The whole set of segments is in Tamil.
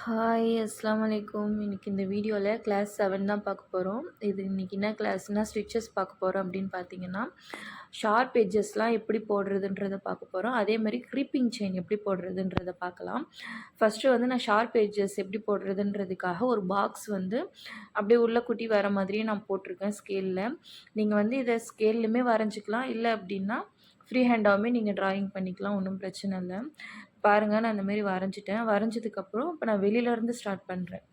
ஹாய் அஸ்ஸலாமு அலைக்கும். இன்னைக்கு இந்த வீடியோவில் கிளாஸ் 7 தான் பார்க்க போகிறோம். இது இன்றைக்கி என்ன கிளாஸ்னால் ஸ்டிச்சஸ் பார்க்க போகிறோம் அப்படின்னு பார்த்தீங்கன்னா, ஷார்ப் எட்ஜஸ்லாம் எப்படி போடுறதுன்றதை பார்க்க போகிறோம். அதே மாதிரி க்ரீப்பிங் செயின் எப்படி போடுறதுன்றதை பார்க்கலாம். ஃபஸ்ட்டு வந்து நான் ஷார்ப் எட்ஜஸ் எப்படி போடுறதுன்றதுக்காக ஒரு பாக்ஸ் வந்து அப்படியே உள்ள குட்டி வர மாதிரியே நான் போட்டிருக்கேன் ஸ்கேலில். நீங்கள் வந்து இதை ஸ்கேல்லையுமே வரைஞ்சிக்கலாம், இல்லை அப்படின்னா ஃப்ரீ ஹேண்டாகவுமே நீங்கள் ட்ராயிங் பண்ணிக்கலாம், ஒன்றும் பிரச்சனை இல்லை. பாருங்கள், நான் இந்தமாரி வரைஞ்சிட்டேன். வரைஞ்சதுக்கப்புறம் இப்போ நான் வெளியிலேருந்து ஸ்டார்ட் பண்ணுறேன்.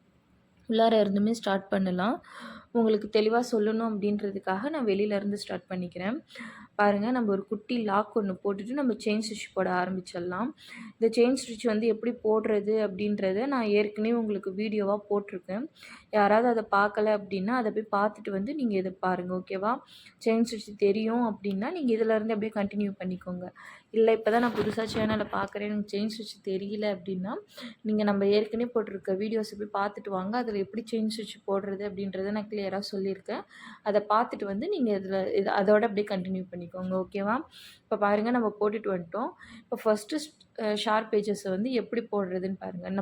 உள்ளார இருந்துமே ஸ்டார்ட் பண்ணலாம். உங்களுக்கு தெளிவாக சொல்லணும் அப்படின்றதுக்காக நான் வெளியிலேருந்து ஸ்டார்ட் பண்ணிக்கிறேன். பாருங்கள், நம்ம ஒரு குட்டி லாக் ஒன்று போட்டுட்டு நம்ம செயின் ஸ்டிச் போட ஆரம்பிச்சிடலாம். இந்த செயின் ஸ்டிச் வந்து எப்படி போடுறது அப்படின்றத நான் ஏற்கனவே உங்களுக்கு வீடியோவாக போட்டிருக்கேன். யாராவது அதை பார்க்கல அப்படின்னா அதை போய் பார்த்துட்டு வந்து நீங்கள் இதை பாருங்கள், ஓகேவா? செயின் ஸ்டிச் தெரியும் அப்படின்னா நீங்கள் இதிலேருந்து அப்படியே கண்டினியூ பண்ணிக்கோங்க. இல்லை இப்போ தான் நான் புதுசாக சேனலை பார்க்குறேன், எனக்கு செயின் ஸ்டிச் தெரியல அப்படின்னா நீங்கள் நம்ம ஏற்கனவே போட்டிருக்க வீடியோஸை போய் பார்த்துட்டு வாங்க. அதில் எப்படி செயின் ஸ்டிச் போடுறது அப்படின்றத நான் கிளியராக சொல்லியிருக்கேன். அதை பார்த்துட்டு வந்து நீங்கள் அதோட அப்படியே கண்டினியூ பண்ணிக்கோங்க, ஓகேவா? இப்போ பாருங்கள், நம்ம போட்டுட்டு வந்துட்டோம். இப்போ ஃபஸ்ட்டு ஷார்ப் பேஜஸை வந்து எப்படி போடுறதுன்னு பாருங்கள்.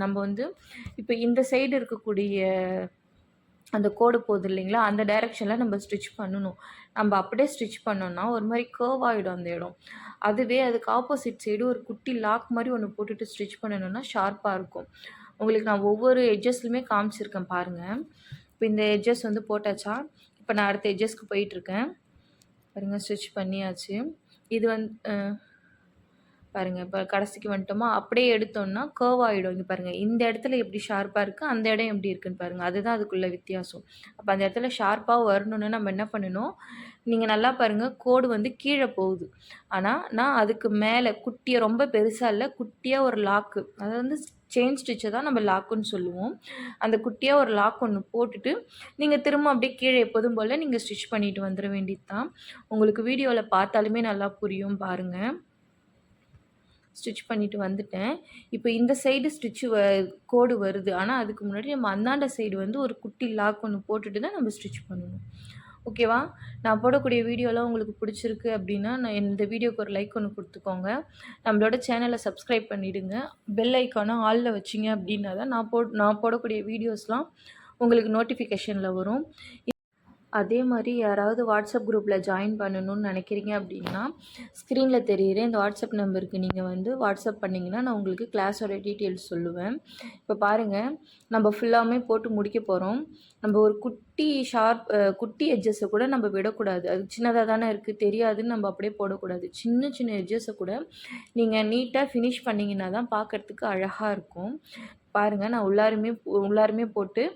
நம்ம வந்து இப்போ இந்த சைடு இருக்கக்கூடிய அந்த கோடு போகுது இல்லைங்களா, அந்த டைரெக்ஷனில் நம்ம ஸ்டிச் பண்ணணும். நம்ம அப்படியே ஸ்டிச் பண்ணோன்னா ஒரு மாதிரி கர்வ் ஆகிடும் அந்த இடம். அதுவே அதுக்கு ஆப்போசிட் சைடு ஒரு குட்டி லாக் மாதிரி ஒன்று போட்டுட்டு ஸ்டிச் பண்ணணுன்னா ஷார்ப்பாக இருக்கும். உங்களுக்கு நான் ஒவ்வொரு எட்ஜஸ்லையுமே காமிச்சிருக்கேன் பாருங்கள். இப்போ இந்த எட்ஜஸ் வந்து போட்டாச்சா, இப்போ நான் அடுத்த எட்ஜஸ்க்கு போயிட்டுருக்கேன். பாருங்கள், ஸ்டிச் பண்ணியாச்சு. இது வந்து பாருங்கள், இப்போ கடைசிக்கு வந்துட்டோமா, அப்படியே எடுத்தோம்னா கர்வ் ஆகிடும். இங்கே பாருங்கள், இந்த இடத்துல எப்படி ஷார்ப்பாக இருக்குது, அந்த இடம் எப்படி இருக்குதுன்னு பாருங்கள். அதுதான் அதுக்குள்ள வித்தியாசம். அப்போ அந்த இடத்துல ஷார்ப்பாக வரணுன்னு நம்ம என்ன பண்ணணும், நீங்கள் நல்லா பாருங்கள், கோடு வந்து கீழே போகுது. ஆனால் நான் அதுக்கு மேலே குட்டியாக, ரொம்ப பெருசாக இல்லை, குட்டியாக ஒரு லாக்கு, அதாவது வந்து செயின் ஸ்டிச்சை தான் நம்ம லாக்குன்னு சொல்லுவோம். அந்த குட்டியாக ஒரு லாக் ஒன்று போட்டுட்டு நீங்கள் திரும்ப அப்படியே கீழே எப்போதும் போல் நீங்கள் ஸ்டிச் பண்ணிட்டு வந்துட வேண்டியது தான். உங்களுக்கு வீடியோவில் பார்த்தாலுமே நல்லா புரியும் பாருங்கள். ஸ்டிச் பண்ணிவிட்டு வந்துட்டேன். இப்போ இந்த சைடு கோடு வருது. ஆனால் அதுக்கு முன்னாடி நம்ம அந்தாண்ட சைடு வந்து ஒரு குட்டி லாக் ஒன்று போட்டுட்டு தான் நம்ம ஸ்டிச் பண்ணணும், ஓகேவா? நான் போடக்கூடிய வீடியோலாம் உங்களுக்கு பிடிச்சிருக்கு அப்படின்னா இந்த வீடியோக்கு ஒரு லைக் ஒன்று கொடுத்துக்கோங்க. நம்மளோட சேனலை சப்ஸ்கிரைப் பண்ணிவிடுங்க. பெல் ஐக்கானை ஆலில் வச்சிங்க அப்படின்னா தான் நான் போடக்கூடிய வீடியோஸ்லாம் உங்களுக்கு நோட்டிஃபிகேஷனில் வரும். அதே மாதிரி யாராவது வாட்ஸ்அப் குரூப்பில் ஜாயின் பண்ணணும்னு நினைக்கிறீங்க அப்படின்னா ஸ்க்ரீனில் தெரிகிற இந்த வாட்ஸ்அப் நம்பருக்கு நீங்கள் வந்து வாட்ஸ்அப் பண்ணிங்கன்னா நான் உங்களுக்கு கிளாஸோட டீட்டெயில்ஸ் சொல்லுவேன். இப்போ பாருங்கள், நம்ம ஃபுல்லாமே போட்டு முடிக்க போகிறோம். நம்ம ஒரு குட்டி எட்ஜஸை கூட நம்ம விடக்கூடாது. அது சின்னதாக தானே இருக்குது, தெரியாதுன்னு நம்ம அப்படியே போடக்கூடாது. சின்ன சின்ன எட்ஜஸை கூட நீங்கள் நீட்டாக ஃபினிஷ் பண்ணிங்கன்னா தான் பார்க்குறதுக்கு அழகாக இருக்கும். பாருங்கள், நான் உள்ளாருமே போட்டு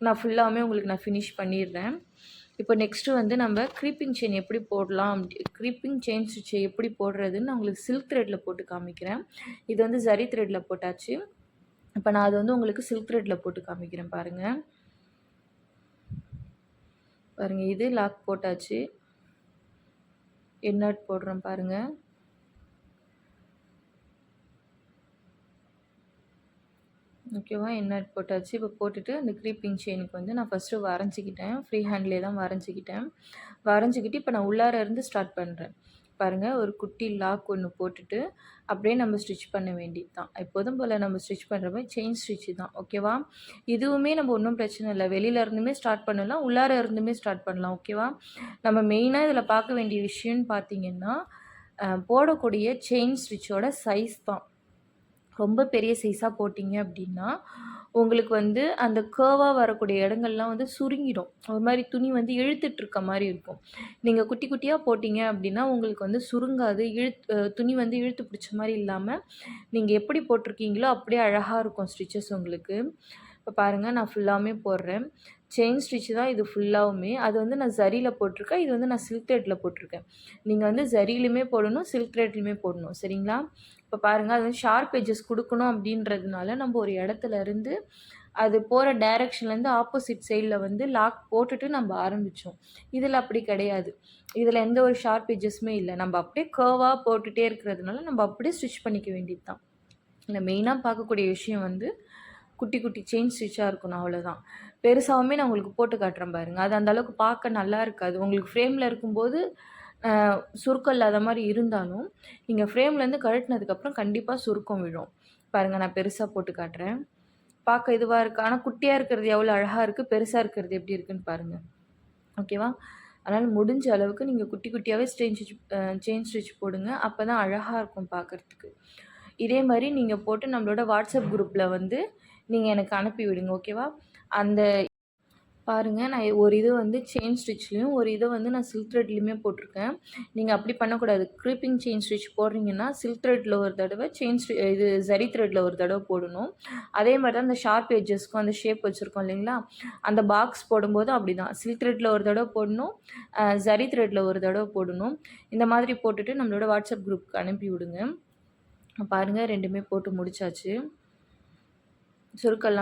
நான் ஃபுல்லாமே உங்களுக்கு நான் ஃபினிஷ் பண்ணிடுறேன். இப்போ நெக்ஸ்ட்டு வந்து நம்ம க்ரீப்பிங் செயின் எப்படி போடலாம், க்ரீப்பிங் செயின் ஸ்டிச்சை எப்படி போடுறதுன்னு நான் உங்களுக்கு சில்க் த்ரெட்டில் போட்டு காமிக்கிறேன். இது வந்து ஜரி த்ரெட்டில் போட்டாச்சு. இப்போ நான் அது வந்து உங்களுக்கு சில்க் த்ரெட்டில் போட்டு காமிக்கிறேன் பாருங்கள். பாருங்கள், இது லாக் போட்டாச்சு. எண்ணாட் போடுறேன் பாருங்கள். ஓகேவா? எண்ணாட் போட்டாச்சு. இப்போ போட்டுட்டு அந்த க்ரீப்பிங் செயினுக்கு வந்து நான் ஃபஸ்ட்டு வரைஞ்சிக்கிட்டேன். ஃப்ரீ ஹேண்ட்லேயே தான் வரைஞ்சிக்கிட்டு இப்போ நான் உள்ளார இருந்து ஸ்டார்ட் பண்ணுறேன். பாருங்கள், ஒரு குட்டி லாக் ஒன்று போட்டுட்டு அப்படியே நம்ம ஸ்டிச் பண்ண வேண்டியது தான். எப்போதும் போல் நம்ம ஸ்டிச் பண்ணுற மாதிரி செயின் ஸ்டிச்சு தான், ஓகேவா? இதுவுமே நம்ம ஒன்றும் பிரச்சனை இல்லை, வெளியில் இருந்துமே ஸ்டார்ட் பண்ணலாம், உள்ளார இருந்துமே ஸ்டார்ட் பண்ணலாம், ஓகேவா? நம்ம மெயினாக இதில் பார்க்க வேண்டிய விஷயம்னு பார்த்தீங்கன்னா போடக்கூடிய செயின் ஸ்டிச்சோட சைஸ் தான். ரொம்ப பெரிய சைஸாக போட்டிங்க அப்படின்னா உங்களுக்கு வந்து அந்த கர்வாக வரக்கூடிய இடங்கள்லாம் வந்து சுருங்கிடும். ஒரு மாதிரி துணி வந்து இழுத்துட்ருக்க மாதிரி இருக்கும். நீங்கள் குட்டி குட்டியாக போட்டிங்க அப்படின்னா உங்களுக்கு வந்து சுருங்காது. துணி வந்து இழுத்து பிடிச்ச மாதிரி இல்லாமல் நீங்கள் எப்படி போட்டிருக்கீங்களோ அப்படியே அழகாக இருக்கும் ஸ்டிச்சஸ் உங்களுக்கு. இப்போ பாருங்கள், நான் ஃபுல்லாமே போடுறேன். செயின் ஸ்டிச் தான் இது ஃபுல்லாகவுமே. அது வந்து நான் ஜரியில் போட்டிருக்கேன், இது வந்து நான் சில்க் த்ரெட்டில் போட்டிருக்கேன். நீங்கள் வந்து ஜரியிலுமே போடணும், சில்க் த்ரெட்லையுமே போடணும், சரிங்களா? இப்போ பாருங்கள், அது வந்து ஷார்ப் எட்ஜஸ் கொடுக்கணும் அப்படின்றதுனால நம்ம ஒரு இடத்துல இருந்து அது போகிற டைரெக்ஷன்லேருந்து ஆப்போசிட் சைடில் வந்து லாக் போட்டுட்டு நம்ம ஆரம்பித்தோம். இதில் அப்படி கிடையாது. இதில் எந்த ஒரு ஷார்ப் எட்ஜஸுமே இல்லை. நம்ம அப்படியே கர்வாக போட்டுகிட்டே இருக்கிறதுனால நம்ம அப்படியே ஸ்டிச் பண்ணிக்க வேண்டியது தான். இல்லை, மெயினாக பார்க்கக்கூடிய விஷயம் வந்து குட்டி குட்டி செயின் ஸ்டிச்சாக இருக்கணும், அவ்வளோதான். பெருசாகவுமே நான் உங்களுக்கு போட்டு காட்டுறேன் பாருங்கள். அது அந்தளவுக்கு பார்க்க நல்லா இருக்காது. உங்களுக்கு ஃப்ரேமில் இருக்கும்போது சுருக்கம் இல்லாத மாதிரி இருந்தாலும் நீங்கள் ஃப்ரேம்லேருந்து கழட்டினதுக்கப்புறம் கண்டிப்பாக சுருக்கம் விழும். பாருங்கள், நான் பெருசாக போட்டு காட்டுறேன். பார்க்க இதுவாக இருக்குது. ஆனால் குட்டியாக இருக்கிறது எவ்வளோ அழகாக இருக்குது, பெருசாக இருக்கிறது எப்படி இருக்குன்னு பாருங்கள். ஓகேவா? அதனால் முடிஞ்ச அளவுக்கு நீங்கள் குட்டி குட்டியாகவே செயின் ஸ்டிச் போடுங்க. அப்போ தான் அழகாக இருக்கும் பார்க்குறதுக்கு. இதே மாதிரி நீங்கள் போட்டு நம்மளோட வாட்ஸ்அப் குரூப்பில் வந்து நீங்கள் எனக்கு அனுப்பி விடுங்க. ஓகேவா? அந்த பாருங்கள், நான் ஒரு இது வந்து செயின் ஸ்டிச்லேயும் ஒரு இதை வந்து நான் சில்க் த்ரெட்லேயுமே போட்டிருக்கேன். நீங்கள் அப்படி பண்ணக்கூடாது. க்ரீப்பிங் செயின் ஸ்டிச் போடுறீங்கன்னா சில்க் த்ரெட்டில் ஒரு தடவை, இது ஜரி த்ரெட்டில் ஒரு தடவை போடணும். அதே மாதிரி தான் அந்த ஷார்ப் எட்ஜஸ்க்கும் அந்த ஷேப் வச்சுருக்கோம் இல்லைங்களா, அந்த பாக்ஸ் போடும்போது அப்படி தான் சில்க் த்ரெட்டில் ஒரு தடவை போடணும், ஜரி த்ரெட்டில் ஒரு தடவை போடணும். இந்த மாதிரி போட்டுட்டு நம்மளோட வாட்ஸ்அப் குரூப்புக்கு அனுப்பி விடுங்க. பாருங்கள், ரெண்டுமே போட்டு முடிச்சாச்சு. சுருக்கெல்லாம்